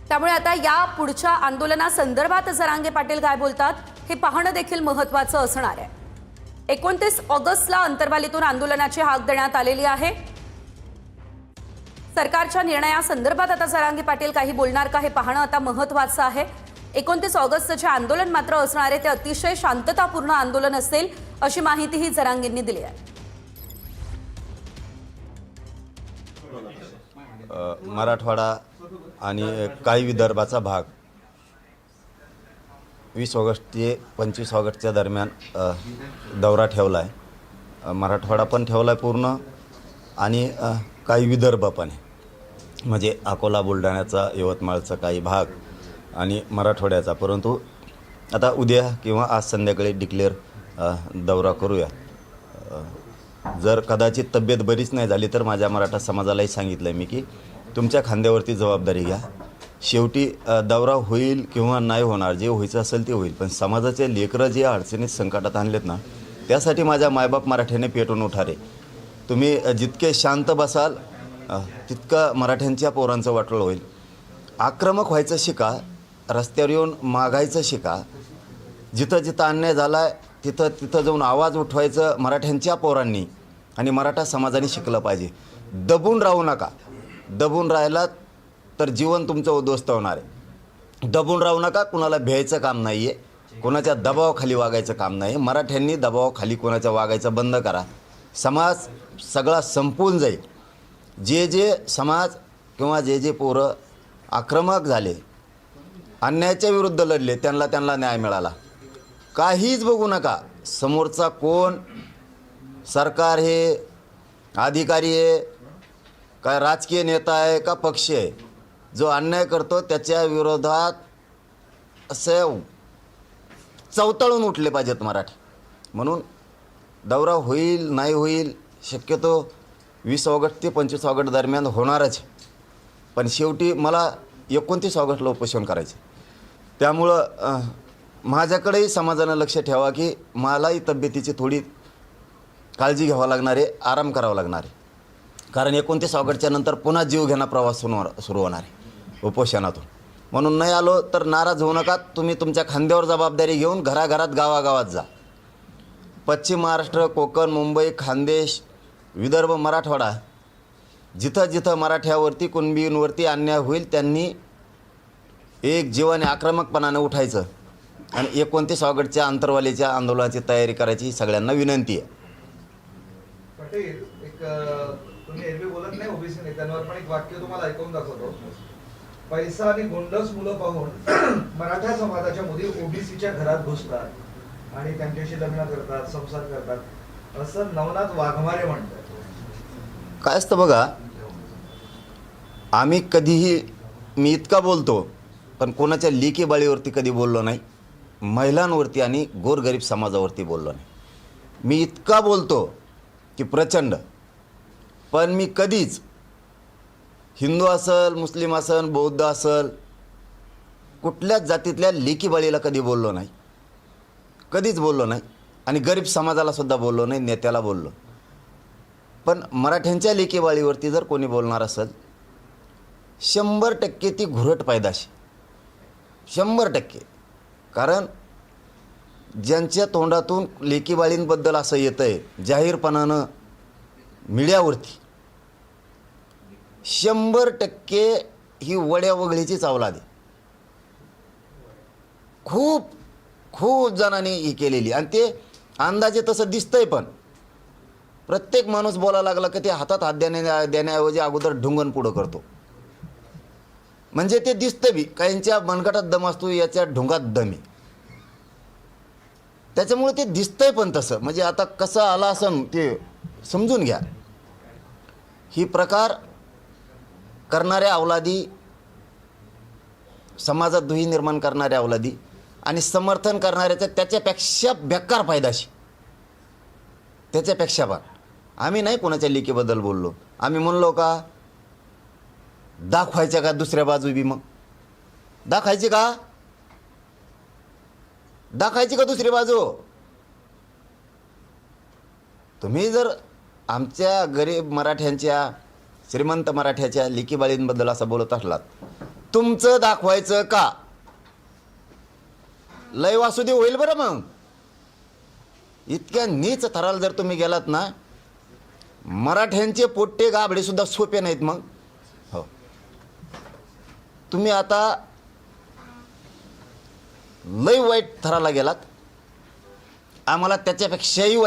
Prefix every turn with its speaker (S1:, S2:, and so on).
S1: त्यामुळे आता या पुढच्या आंदोलनासंदर्भात जरांगे पाटील काय बोलतात हे पाहणं देखील महत्त्वाचं असणार आहे। 29 ऑगस्टला अंतरवालीतून आंदोलनाची हाक देण्यात आलेली आहे। सरकारच्या निर्णयासंदर्भात आता जरांगे पाटील काही बोलणार का हे पाहणं आता महत्त्वाचं आहे। 29 ऑगस्टचे आंदोलन मात्र असणार आहे ते अतिशय शांततापूर्ण आंदोलन असेल अशी माहितीही जरांगेंनी दिली आहे।
S2: मराठवाडा आणि काही विदर्भाचा भाग 20 ऑगस्ट ते 25 ऑगस्टच्या दरम्यान दौरा ठेवला आहे। मराठवाडा पण ठेवला आहे पूर्ण आणि काही विदर्भ पण आहे, म्हणजे अकोला बुलढाण्याचा यवतमाळचा काही भाग आणि मराठवाड्याचा। परंतु आता उद्या किंवा आज संध्याकाळी डिक्लेअर दौरा करूया। जर कदाचित तब्येत बरीच नाही झाली तर माझ्या मराठा समाजालाही सांगितलं आहे मी की तुमच्या खांद्यावरती जबाबदारी घ्या। शेवटी दौरा होईल किंवा नाही होणार, जे व्हायचं असेल ते होईल, पण समाजाचे लेकरं जे अडचणीत संकटात आणलेत ना, त्यासाठी माझ्या मायबाप मराठ्याने पेटून उठा रे। तुम्ही जितके शांत बसाल तितकं मराठ्यांच्या पोरांचं वाटोळं होईल। आक्रमक व्हायचं शिका, रस्त्यावर येऊन मागायचं शिका, जिथं जिथं अन्याय झाला आहे तिथं तिथं जाऊन आवाज उठवायचं मराठ्यांच्या पोरांनी आणि मराठा समाजाने शिकलं पाहिजे। दबून राहू नका। दबून राहिलात तर जीवन तुमचं उद्ध्वस्त होणार आहे। दबून राहू नका, कुणाला भ्यायचं काम नाही आहे, कोणाच्या दबावाखाली वागायचं काम नाही। मराठ्यांनी दबावाखाली कोणाच्या वागायचं बंद करा, समाज सगळा संपून जाईल। जे जे समाज किंवा जे जे पोरं आक्रमक झाले, अन्यायाच्या विरुद्ध लढले, त्यांना न्याय मिळाला। काहीच बघू नका समोरचा कोण, सरकार आहे, अधिकारी आहे, काय राजकीय नेता आहे का पक्ष आहे। जो अन्याय करतो त्याच्या विरोधात असे चवताळून उठले पाहिजेत मराठी। म्हणून दौरा होईल नाही होईल, शक्यतो 20 ऑगस्ट ते 25 ऑगस्ट दरम्यान होणारच, पण शेवटी मला 29 ऑगस्टला उपोषण करायचं। त्यामुळं माझ्याकडेही समाजानं लक्ष ठेवा की मलाही तब्येतीची थोडी काळजी घ्यावं लागणार आहे, आराम करावा लागणार आहे, कारण 29 ऑगस्टच्या नंतर पुन्हा जीवघेणा प्रवास सुरू होणार आहे उपोषणातून। म्हणून नाही आलो तर नाराज होऊ नका। तुम्ही तुमच्या खांद्यावर जबाबदारी घेऊन घराघरात गावागावात जा। पश्चिम महाराष्ट्र, कोकण, मुंबई, खानदेश, विदर्भ, मराठवाडा, जिथं जिथं मराठ्यावरती कुणबींवरती अन्याय होईल त्यांनी एक जीवाने आक्रमकपणाने उठायचं आणि 29 ऑगस्टच्या अंतरवालीच्या आंदोलनाची तयारी करायची सगळ्यांना विनंती आहे।
S3: पटेल, एक तुम्ही एरवी बोलत नाही ओबीसी नेत्यांवर, पण एक वाक्य तुम्हाला ऐकून दाखवतो। पैसा आणि गोंडस मुलं पाहून मराठा समाजाच्या मुली ओबीसीच्या घरात घुसतात आणि त्यांच्याशी लग्न करतात, संसार करतात, असं नवनाथ वाघमारे म्हणतात।
S2: काय असतं बघा, आम्ही कधीही, मी इतका बोलतो पण कोणाच्या लेकी बाळीवरती कधी बोललो नाही, महिलांवरती आणि गोरगरीब समाजावरती बोललो नाही। मी इतका बोलतो की प्रचंड, पण मी कधीच हिंदू असेल, मुस्लिम असेल, बौद्ध असेल, कुठल्याच जातीतल्या लेकी बाळीला कधी बोललो नाही, कधीच बोललो नाही, आणि गरीब समाजाला सुद्धा बोललो नाही, नेत्याला बोललो। पण मराठ्यांच्या लेकी बाळीवरती जर कोणी बोलणार असेल 100% ती घुरट पैदाशी, 100%। कारण ज्यांच्या तोंडातून लेकी बाळींबद्दल असं येतं आहे जाहीरपणानं मीडियावरती, 100% ही वड्या वगळीची चावला दे। खूप खूप जणांनी ही केलेली, आणि ते अंदाजे तसं दिसतंय, पण प्रत्येक माणूस बोलायला लागला की ते हातात हात देण्याऐवजी अगोदर ढुंगण पुढं करतो, म्हणजे ते दिसतं बी काहींच्या मनगटात दम असतो, याच्या ढुंगात दम आहे, त्याच्यामुळे ते दिसतंय पण तसं। म्हणजे आता कसं आला असं ते समजून घ्या। ही प्रकार करणाऱ्या अवलादी, समाजात दुही निर्माण करणाऱ्या अवलादी आणि समर्थन करणाऱ्याच्या त्याच्यापेक्षा बेकार फायदाशी, त्याच्यापेक्षा पण आम्ही नाही कोणाच्या लेकीबद्दल बोललो। आम्ही म्हणलो का दाखवायच्या का दुसऱ्या बाजू बी, मग दाखवायची का, दाखवायची का दुसरी बाजू। तुम्ही जर आमच्या गरीब मराठ्यांच्या, श्रीमंत मराठ्याच्या लेकीबाळींबद्दल असं बोलत असलात, तुमचं दाखवायचं का? लय वासुदेव होईल बरं. मग इतक्या नीच थराला जर तुम्ही गेलात ना, मराठ्यांचे पोट्टे गाबडे सुद्धा सोपे नाहीत. मग हो, तुम्ही आता लय वाईट थराला गेलात. आम्हाला त्याच्यापेक्षाही वाईट